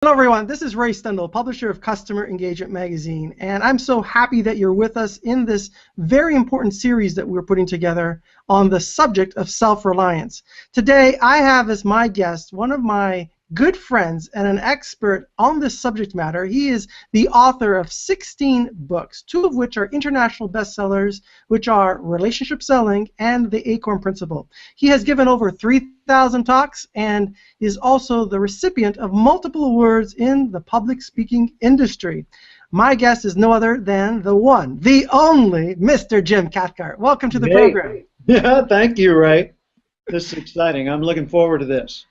Hello everyone, this is Ray Stendhal, publisher of Customer Engagement Magazine, and I'm so happy that you're with us in this very important series that we're putting together on the subject of self-reliance. Today I have as my guest one of my good friends and an expert on this subject matter. He is the author of 16 books, 2 of which are international bestsellers, which are Relationship Selling and The Acorn Principle. He has given over 3,000 talks and is also the recipient of multiple awards in the public speaking industry. My guest is no other than the one, the only, Mr. Jim Cathcart. Welcome to the program. Yeah, thank you, Ray. This is exciting. I'm looking forward to this.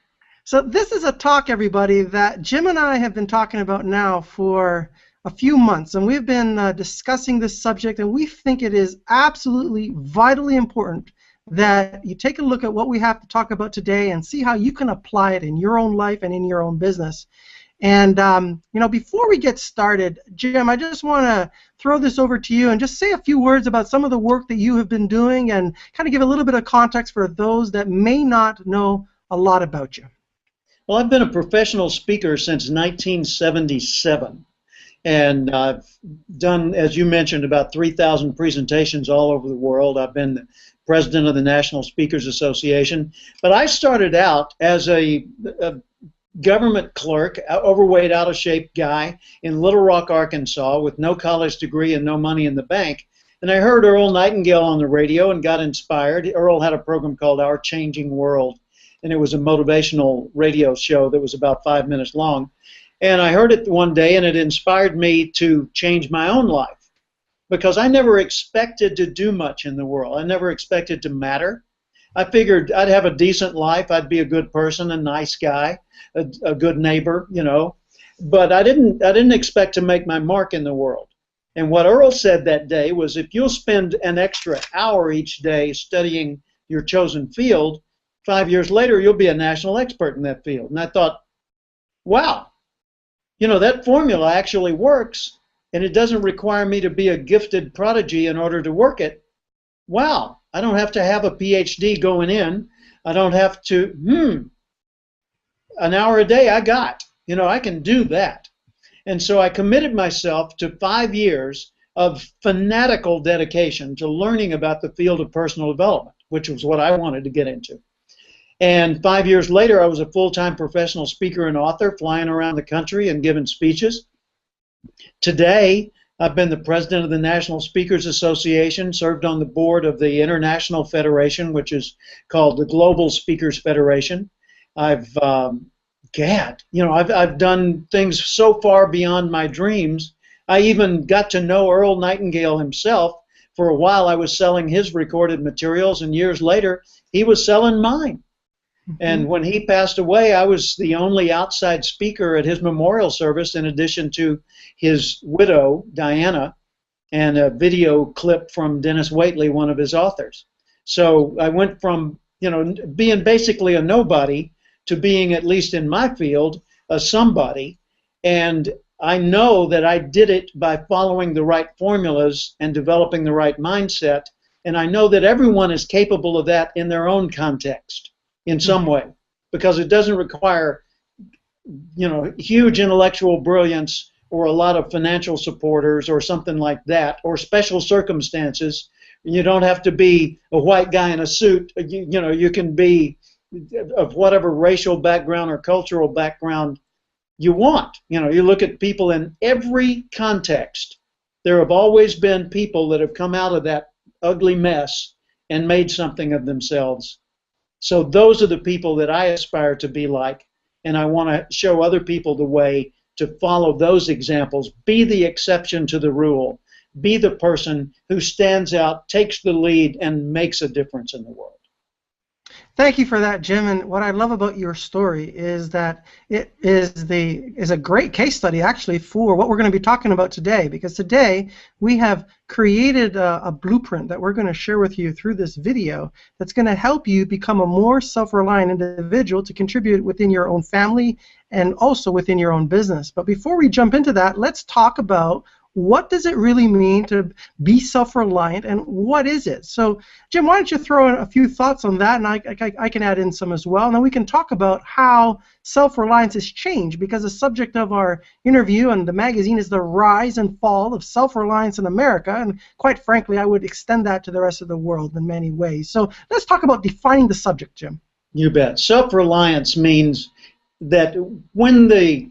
So this is a talk, everybody, that Jim and I have been talking about now for a few months, and we've been discussing this subject, and we think it is absolutely vitally important that you take a look at what we have to talk about today and see how you can apply it in your own life and in your own business. And before we get started, Jim, I just want to throw this over to you and just say a few words about some of the work that you have been doing and kind of give a little bit of context for those that may not know a lot about you. Well, I've been a professional speaker since 1977, and I've done, as you mentioned, about 3,000 presentations all over the world. I've been the president of the National Speakers Association, but I started out as a government clerk, overweight, out-of-shape guy in Little Rock, Arkansas, with no college degree and no money in the bank. And I heard Earl Nightingale on the radio and got inspired. Earl had a program called Our Changing World, and it was a motivational radio show that was about 5 minutes long. And I heard it one day, and it inspired me to change my own life, because I never expected to do much in the world. I never expected to matter. I figured I'd have a decent life, I'd be a good person, a nice guy, a good neighbor, you know. But I didn't expect to make my mark in the world. And what Earl said that day was, if you'll spend an extra hour each day studying your chosen field, 5 years later, you'll be a national expert in that field. And I thought, wow, you know, that formula actually works, and it doesn't require me to be a gifted prodigy in order to work it. Wow, I don't have to have a PhD going in. I don't have to, an hour a day I got. You know, I can do that. And so I committed myself to 5 years of fanatical dedication to learning about the field of personal development, which was what I wanted to get into. And 5 years later, I was a full-time professional speaker and author, flying around the country and giving speeches. Today, I've been the president of the National Speakers Association, served on the board of the International Federation, which is called the Global Speakers Federation. I've done things so far beyond my dreams. I even got to know Earl Nightingale himself. For a while, I was selling his recorded materials, and years later, he was selling mine. And when he passed away, I was the only outside speaker at his memorial service, in addition to his widow, Diana, and a video clip from Dennis Waitley, one of his authors. So I went from, being basically a nobody to being, at least in my field, a somebody. And I know that I did it by following the right formulas and developing the right mindset. And I know that everyone is capable of that in their own context, in some way, because it doesn't require, huge intellectual brilliance or a lot of financial supporters or something like that, or special circumstances. You don't have to be a white guy in a suit. You can be of whatever racial background or cultural background you want. You look at people in every context. There have always been people that have come out of that ugly mess and made something of themselves. So those are the people that I aspire to be like, and I want to show other people the way to follow those examples. Be the exception to the rule. Be the person who stands out, takes the lead, and makes a difference in the world. Thank you for that, Jim. And what I love about your story is that it is a great case study, actually, for what we're going to be talking about today. Because today we have created a blueprint that we're going to share with you through this video that's going to help you become a more self-reliant individual to contribute within your own family and also within your own business. But before we jump into that, let's talk about what does it really mean to be self-reliant, and what is it? So, Jim, why don't you throw in a few thoughts on that, and I can add in some as well, and then we can talk about how self-reliance has changed, because the subject of our interview and the magazine is the rise and fall of self-reliance in America, and quite frankly, I would extend that to the rest of the world in many ways. So let's talk about defining the subject, Jim. You bet. Self-reliance means that when the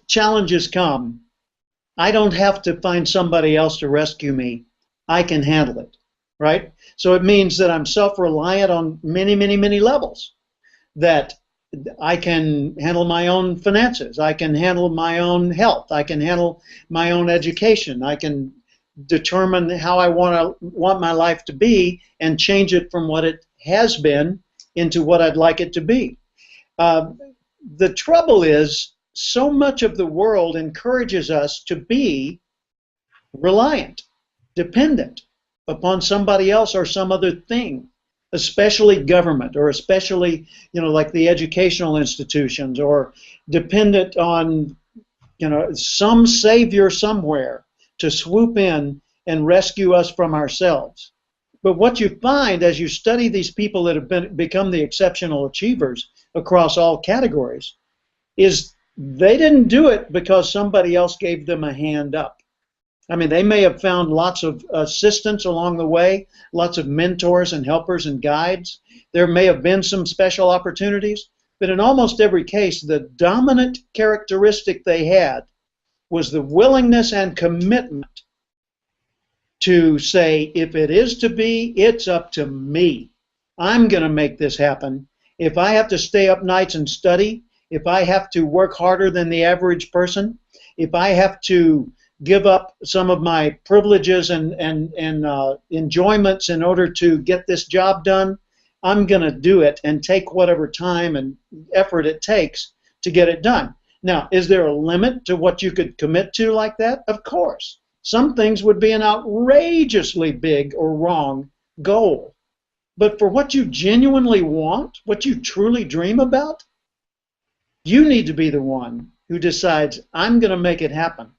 challenges come, I don't have to find somebody else to rescue me. I can handle it, right? So it means that I'm self-reliant on many, many, many levels. That I can handle my own finances. I can handle my own health. I can handle my own education. I can determine how I want my life to be and change it from what it has been into what I'd like it to be. The trouble is, so much of the world encourages us to be reliant, dependent upon somebody else or some other thing, especially government, or especially, like the educational institutions, or dependent on, some savior somewhere to swoop in and rescue us from ourselves. But what you find as you study these people that have become the exceptional achievers across all categories is they didn't do it because somebody else gave them a hand up. I mean, they may have found lots of assistance along the way, lots of mentors and helpers and guides. There may have been some special opportunities, but in almost every case, the dominant characteristic they had was the willingness and commitment to say, if it is to be, it's up to me. I'm going to make this happen. If I have to stay up nights and study, if I have to work harder than the average person, if I have to give up some of my privileges and enjoyments in order to get this job done, I'm going to do it and take whatever time and effort it takes to get it done. Now, is there a limit to what you could commit to like that? Of course. Some things would be an outrageously big or wrong goal. But for what you genuinely want, what you truly dream about, you need to be the one who decides, I'm going to make it happen.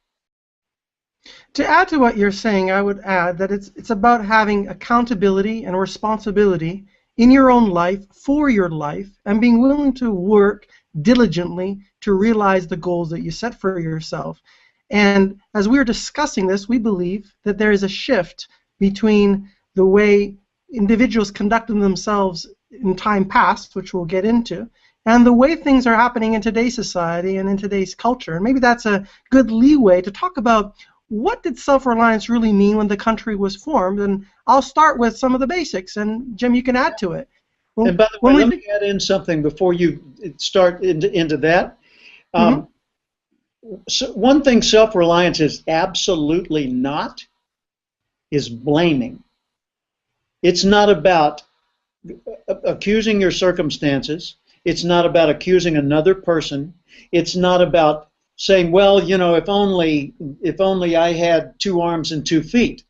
To add to what you're saying, I would add that it's about having accountability and responsibility in your own life, for your life, and being willing to work diligently to realize the goals that you set for yourself. And as we were discussing this, we believe that there is a shift between the way individuals conducted themselves in time past, which we'll get into, and the way things are happening in today's society and in today's culture. And maybe that's a good leeway to talk about what did self-reliance really mean when the country was formed. And I'll start with some of the basics, and Jim, you can add to it. And by the way, let me add in something before you start into that. So one thing self-reliance is absolutely not is blaming. It's not about accusing your circumstances. It's not about accusing another person. It's not about saying, well, if only I had 2 arms and 2 feet.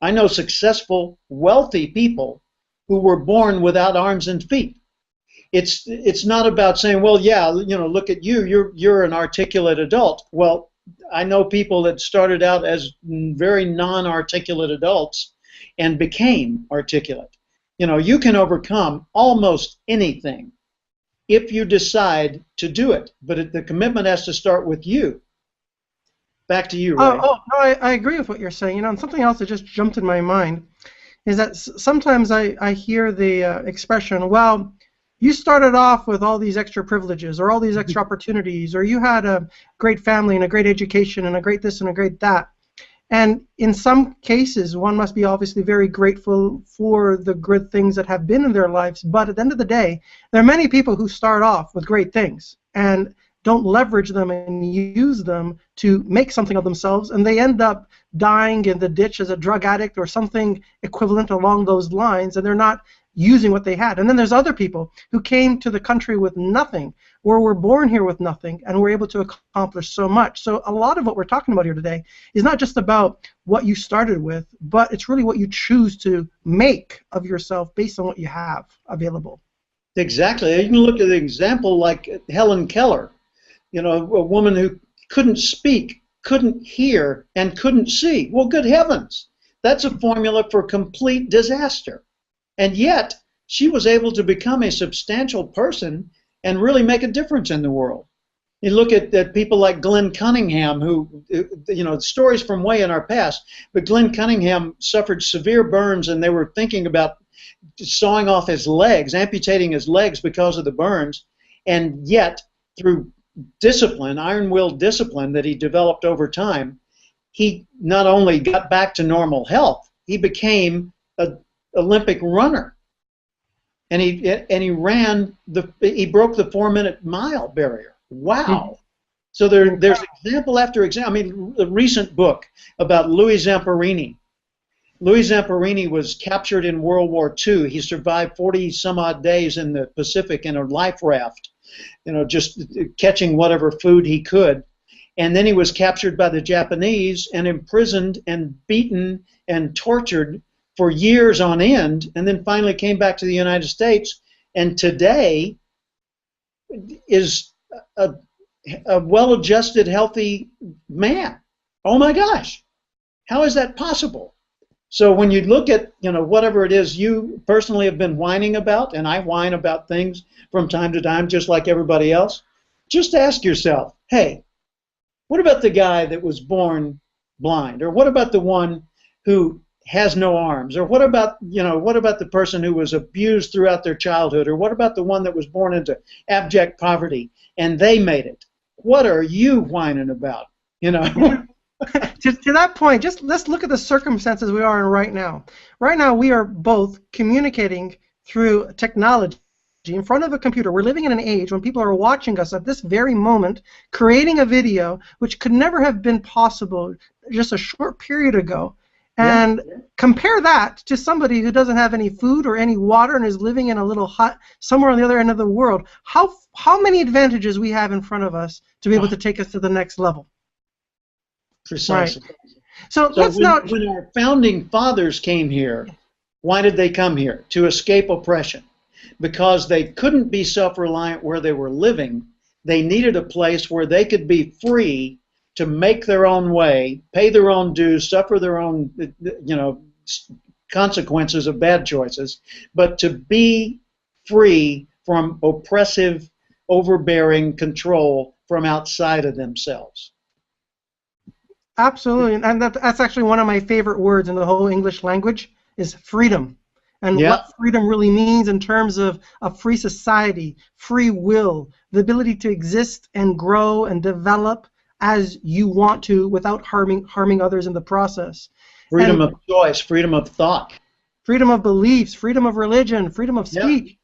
I know successful, wealthy people who were born without arms and feet. It's not about saying, well, yeah, look at you, you're an articulate adult. Well, I know people that started out as very non-articulate adults and became articulate. You can overcome almost anything if you decide to do it, but the commitment has to start with you. Back to you, Ray. No, I agree with what you're saying. And something else that just jumped in my mind is that sometimes I hear the expression, well, you started off with all these extra privileges or all these extra opportunities, or you had a great family and a great education and a great this and a great that. And in some cases, one must be obviously very grateful for the good things that have been in their lives. But at the end of the day, there are many people who start off with great things and don't leverage them and use them to make something of themselves, and they end up dying in the ditch as a drug addict or something equivalent along those lines, and they're not using what they had. And then there's other people who came to the country with nothing, or were born here with nothing, and were able to accomplish so much. So a lot of what we're talking about here today is not just about what you started with, but it's really what you choose to make of yourself based on what you have available. Exactly. You can look at an example like Helen Keller, a woman who couldn't speak, couldn't hear, and couldn't see. Well, good heavens, that's a formula for complete disaster. And yet, she was able to become a substantial person and really make a difference in the world. You look at people like Glenn Cunningham, who, stories from way in our past, but Glenn Cunningham suffered severe burns, and they were thinking about sawing off his legs, amputating his legs because of the burns, and yet, through discipline, iron-willed discipline that he developed over time, he not only got back to normal health, he became an Olympic runner. And he broke the 4-minute mile barrier. Wow. So there's example after example. I mean, a recent book about Louis Zamperini. Louis Zamperini was captured in World War II. He survived 40 some odd days in the Pacific in a life raft, just catching whatever food he could. And then he was captured by the Japanese and imprisoned and beaten and tortured for years on end, and then finally came back to the United States, and today is a well-adjusted, healthy man. Oh my gosh, how is that possible? So when you look at whatever it is you personally have been whining about, and I whine about things from time to time just like everybody else, just ask yourself, hey, what about the guy that was born blind? Or what about the one who has no arms? Or what about the person who was abused throughout their childhood? Or what about the one that was born into abject poverty and they made it? What are you whining about? To that point, just let's look at the circumstances we are in right now. Right now, we are both communicating through technology in front of a computer. We're living in an age when people are watching us at this very moment, creating a video which could never have been possible just a short period ago. And compare that to somebody who doesn't have any food or any water and is living in a little hut somewhere on the other end of the world. How many advantages we have in front of us to be able to take us to the next level. Precisely. Right. So when our founding fathers came here, why did they come here? To escape oppression. Because they couldn't be self-reliant where they were living. They needed a place where they could be free to make their own way, pay their own dues, suffer their own, consequences of bad choices, but to be free from oppressive, overbearing control from outside of themselves. Absolutely, and that's actually one of my favorite words in the whole English language is freedom. And what freedom really means in terms of a free society, free will, the ability to exist and grow and develop as you want to without harming others in the process. Freedom of choice, freedom of thought. Freedom of beliefs, freedom of religion, freedom of speech. Yeah.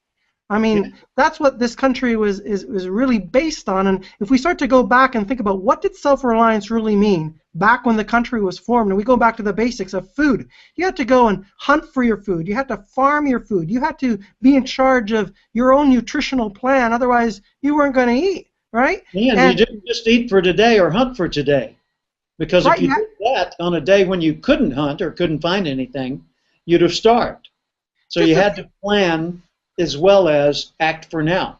I mean, that's what this country is really based on. And if we start to go back and think about what did self-reliance really mean back when the country was formed, and we go back to the basics of food, you had to go and hunt for your food. You had to farm your food. You had to be in charge of your own nutritional plan. Otherwise, you weren't going to eat, right? Yeah, and you didn't just eat for today or hunt for today. Because if you did that on a day when you couldn't hunt or couldn't find anything, you'd have starved. So you had to plan as well as act for now.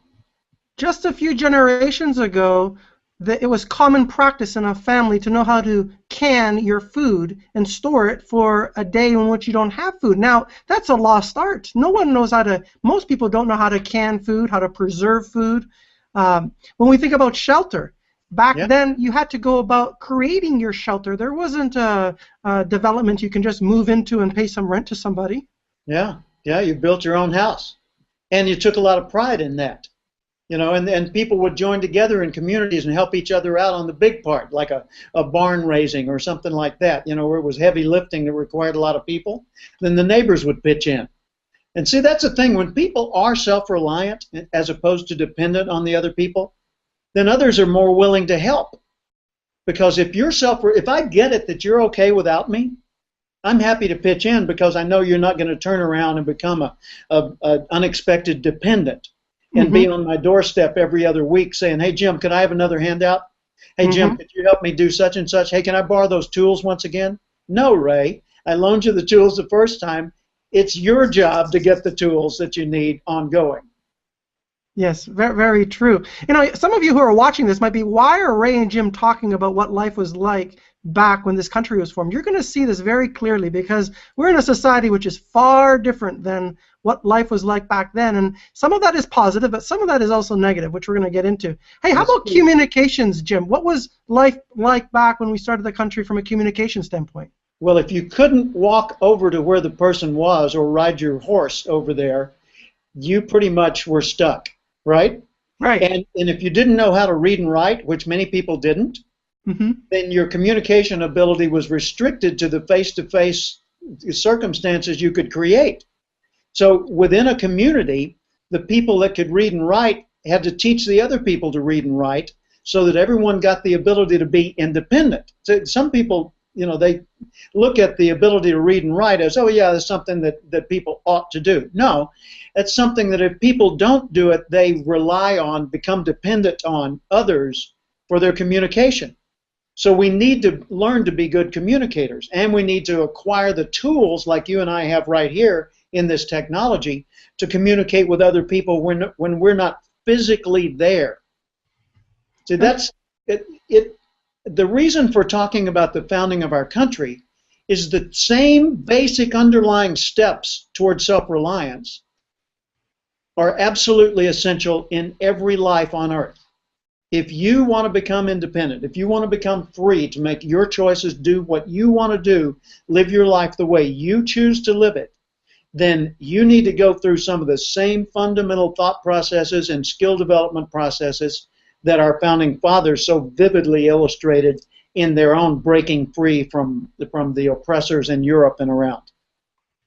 Just a few generations ago, it was common practice in a family to know how to can your food and store it for a day in which you don't have food. Now, that's a lost art. No one knows how to, most people don't know how to can food, how to preserve food. When we think about shelter, back then you had to go about creating your shelter. There wasn't a development you can just move into and pay some rent to somebody. Yeah, you built your own house. And you took a lot of pride in that, and people would join together in communities and help each other out on the big part, like a barn raising or something like that, where it was heavy lifting that required a lot of people. Then the neighbors would pitch in. And see, that's the thing. When people are self-reliant as opposed to dependent on the other people, then others are more willing to help. Because if I get it that you're okay without me, I'm happy to pitch in because I know you're not going to turn around and become a unexpected dependent and be on my doorstep every other week saying, hey, Jim, can I have another handout? Hey, Jim, could you help me do such and such? Hey, can I borrow those tools once again? No, Ray. I loaned you the tools the first time. It's your job to get the tools that you need ongoing. Yes, very, very true. You know, some of you who are watching this might be, why are Ray and Jim talking about what life was like back when this country was formed? You're going to see this very clearly because we're in a society which is far different than what life was like back then. And some of that is positive, but some of that is also negative, which we're going to get into. Hey, how about communications, Jim? What was life like back when we started the country from a communication standpoint? Well, if you couldn't walk over to where the person was or ride your horse over there, you pretty much were stuck, right? Right. And if you didn't know how to read and write, which many people didn't, then your communication ability was restricted to the face-to-face circumstances you could create. So within a community, the people that could read and write had to teach the other people to read and write so that everyone got the ability to be independent. So some people, you know, they look at the ability to read and write as, oh yeah, that's something that people ought to do. No, it's something that if people don't do it, they rely on, become dependent on others for their communication. So we need to learn to be good communicators, and we need to acquire the tools like you and I have right here in this technology to communicate with other people when we're not physically there. So that's it. The reason for talking about the founding of our country is the same basic underlying steps towards self-reliance are absolutely essential in every life on earth. If you want to become independent, if you want to become free to make your choices, do what you want to do, live your life the way you choose to live it, then you need to go through some of the same fundamental thought processes and skill development processes that our founding fathers so vividly illustrated in their own breaking free from the oppressors in Europe and around.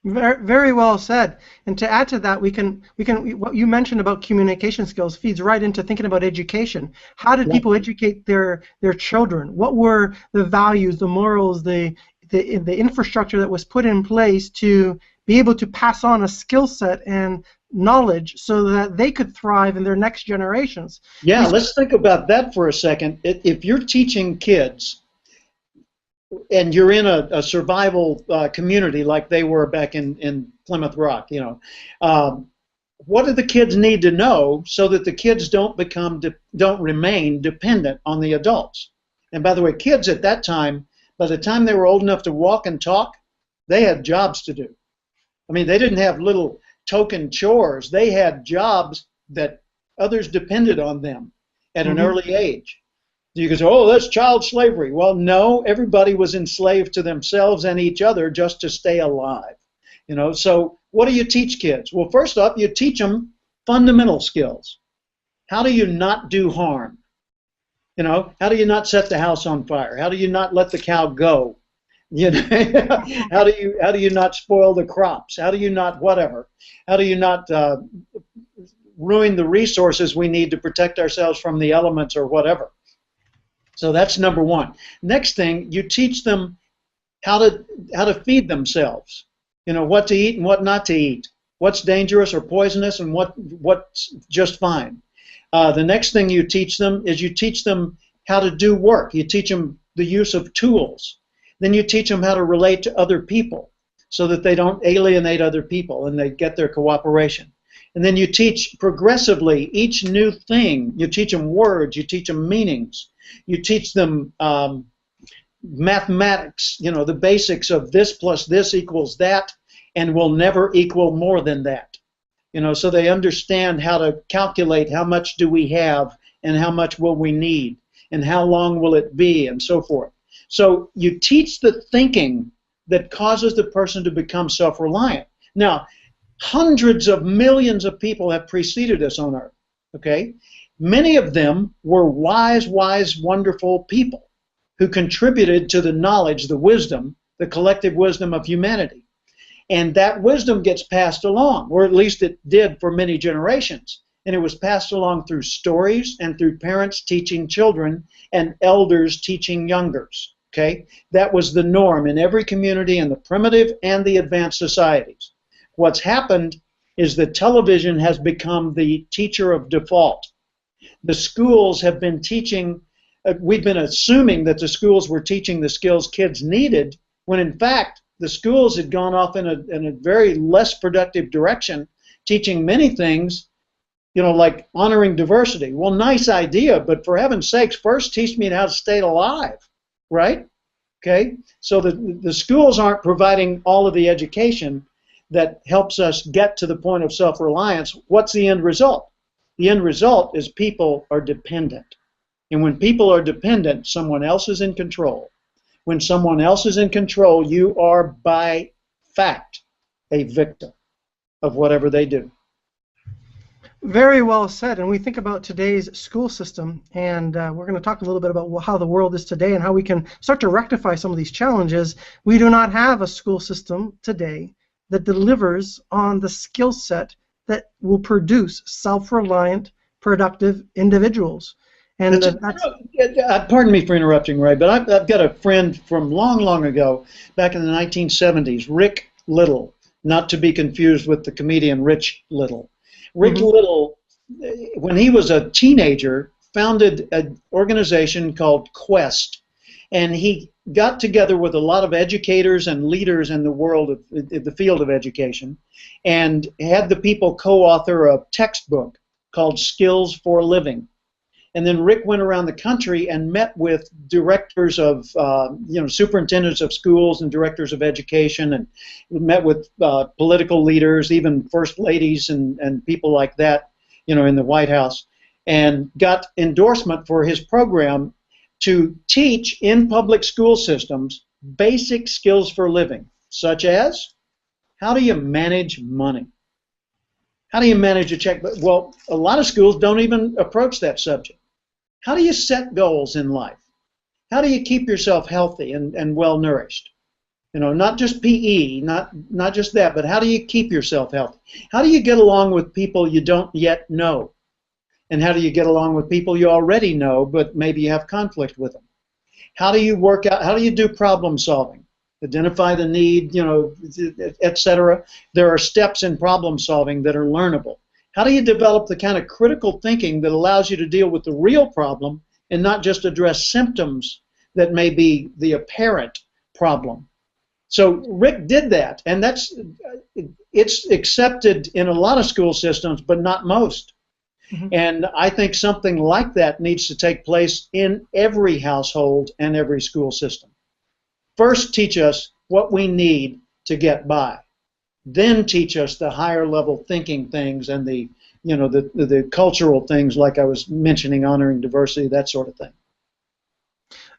Very, very well said. And to add to that, what you mentioned about communication skills feeds right into thinking about education. How did people educate their children? What were the values, the morals, the infrastructure that was put in place to be able to pass on a skill set and knowledge so that they could thrive in their next generations? Yeah, let's think about that for a second. If you're teaching kids and you're in a survival community like they were back in Plymouth Rock, you know, what do the kids need to know so that the kids don't remain dependent on the adults? And by the way, kids at that time, by the time they were old enough to walk and talk, they had jobs to do. I mean, they didn't have little token chores. They had jobs that others depended on them at an early age. You could say, oh, that's child slavery. Well, no, everybody was enslaved to themselves and each other just to stay alive. You know, so what do you teach kids? Well, first off, you teach them fundamental skills. How do you not do harm? You know, how do you not set the house on fire? How do you not let the cow go? You know, how do you not spoil the crops? How do you not whatever? How do you not ruin the resources we need to protect ourselves from the elements or whatever? So that's number one. Next thing, you teach them how to feed themselves. You know, what to eat and what not to eat. What's dangerous or poisonous and what's just fine. The next thing you teach them is you teach them how to do work. You teach them the use of tools. Then you teach them how to relate to other people so that they don't alienate other people and they get their cooperation. And then you teach progressively each new thing. You teach them words, you teach them meanings, you teach them mathematics, you know, the basics of this plus this equals that and will never equal more than that. You know, so they understand how to calculate how much do we have and how much will we need and how long will it be and so forth. So you teach the thinking that causes the person to become self-reliant. Now, hundreds of millions of people have preceded us on earth, okay? Many of them were wise, wonderful people who contributed to the knowledge, the wisdom, the collective wisdom of humanity. And that wisdom gets passed along, or at least it did for many generations. And it was passed along through stories and through parents teaching children and elders teaching youngers. Okay? That was the norm in every community in the primitive and the advanced societies. What's happened is that television has become the teacher of default. The schools have been teaching, we've been assuming that the schools were teaching the skills kids needed, when in fact the schools had gone off in a very less productive direction, teaching many things like honoring diversity. Well, nice idea, but for heaven's sakes, first teach me how to stay alive, right? Okay? So the schools aren't providing all of the education that helps us get to the point of self-reliance. What's the end result? The end result is people are dependent. And when people are dependent, someone else is in control. When someone else is in control, you are by fact a victim of whatever they do. Very well said. And we think about today's school system, and we're going to talk a little bit about how the world is today and how we can start to rectify some of these challenges. We do not have a school system today that delivers on the skill set that will produce self-reliant, productive individuals. And pardon me for interrupting, Ray, but I've got a friend from long, long ago, back in the 1970s, Rick Little, not to be confused with the comedian Rich Little. Rick Little, when he was a teenager, founded an organization called Quest, and he got together with a lot of educators and leaders in the world of the field of education, and had the people co-author a textbook called Skills for Living. And then Rick went around the country and met with directors of, superintendents of schools and directors of education, and met with political leaders, even first ladies and people like that, in the White House, and got endorsement for his program to teach in public school systems basic skills for living, such as how do you manage money? How do you manage a checkbook? Well, a lot of schools don't even approach that subject. How do you set goals in life? How do you keep yourself healthy and well nourished? Not just PE, not just that, but how do you keep yourself healthy? How do you get along with people you don't yet know? And how do you get along with people you already know, but maybe you have conflict with them? How do you work out? How do you do problem solving? Identify the need, etc. There are steps in problem solving that are learnable. How do you develop the kind of critical thinking that allows you to deal with the real problem and not just address symptoms that may be the apparent problem? So Rick did that, and it's accepted in a lot of school systems, but not most. And I think something like that needs to take place in every household and every school system. First, teach us what we need to get by. Then teach us the higher level thinking things and the cultural things, like I was mentioning, honoring diversity, that sort of thing.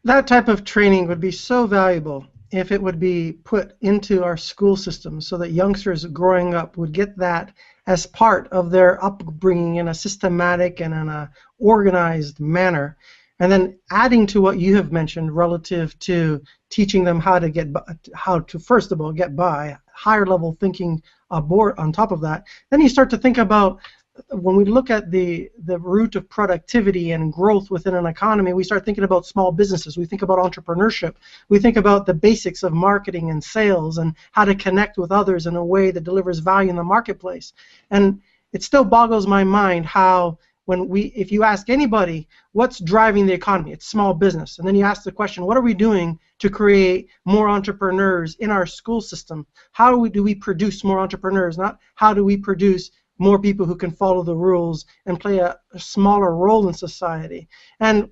That type of training would be so valuable if it would be put into our school system so that youngsters growing up would get that as part of their upbringing in a systematic and in a organized manner. And then adding to what you have mentioned relative to teaching them how to first of all get by, higher level thinking aboard on top of that, then you start to think about, when we look at the root of productivity and growth within an economy, we start thinking about small businesses. We think about entrepreneurship. We think about the basics of marketing and sales and how to connect with others in a way that delivers value in the marketplace. And it still boggles my mind how if you ask anybody what's driving the economy, it's small business. And then you ask the question, what are we doing to create more entrepreneurs in our school system? How do we produce more entrepreneurs? Not how do we produce more people who can follow the rules and play a smaller role in society. And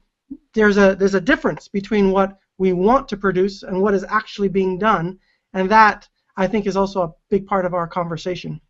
there's a difference between what we want to produce and what is actually being done, and that, I think, is also a big part of our conversation.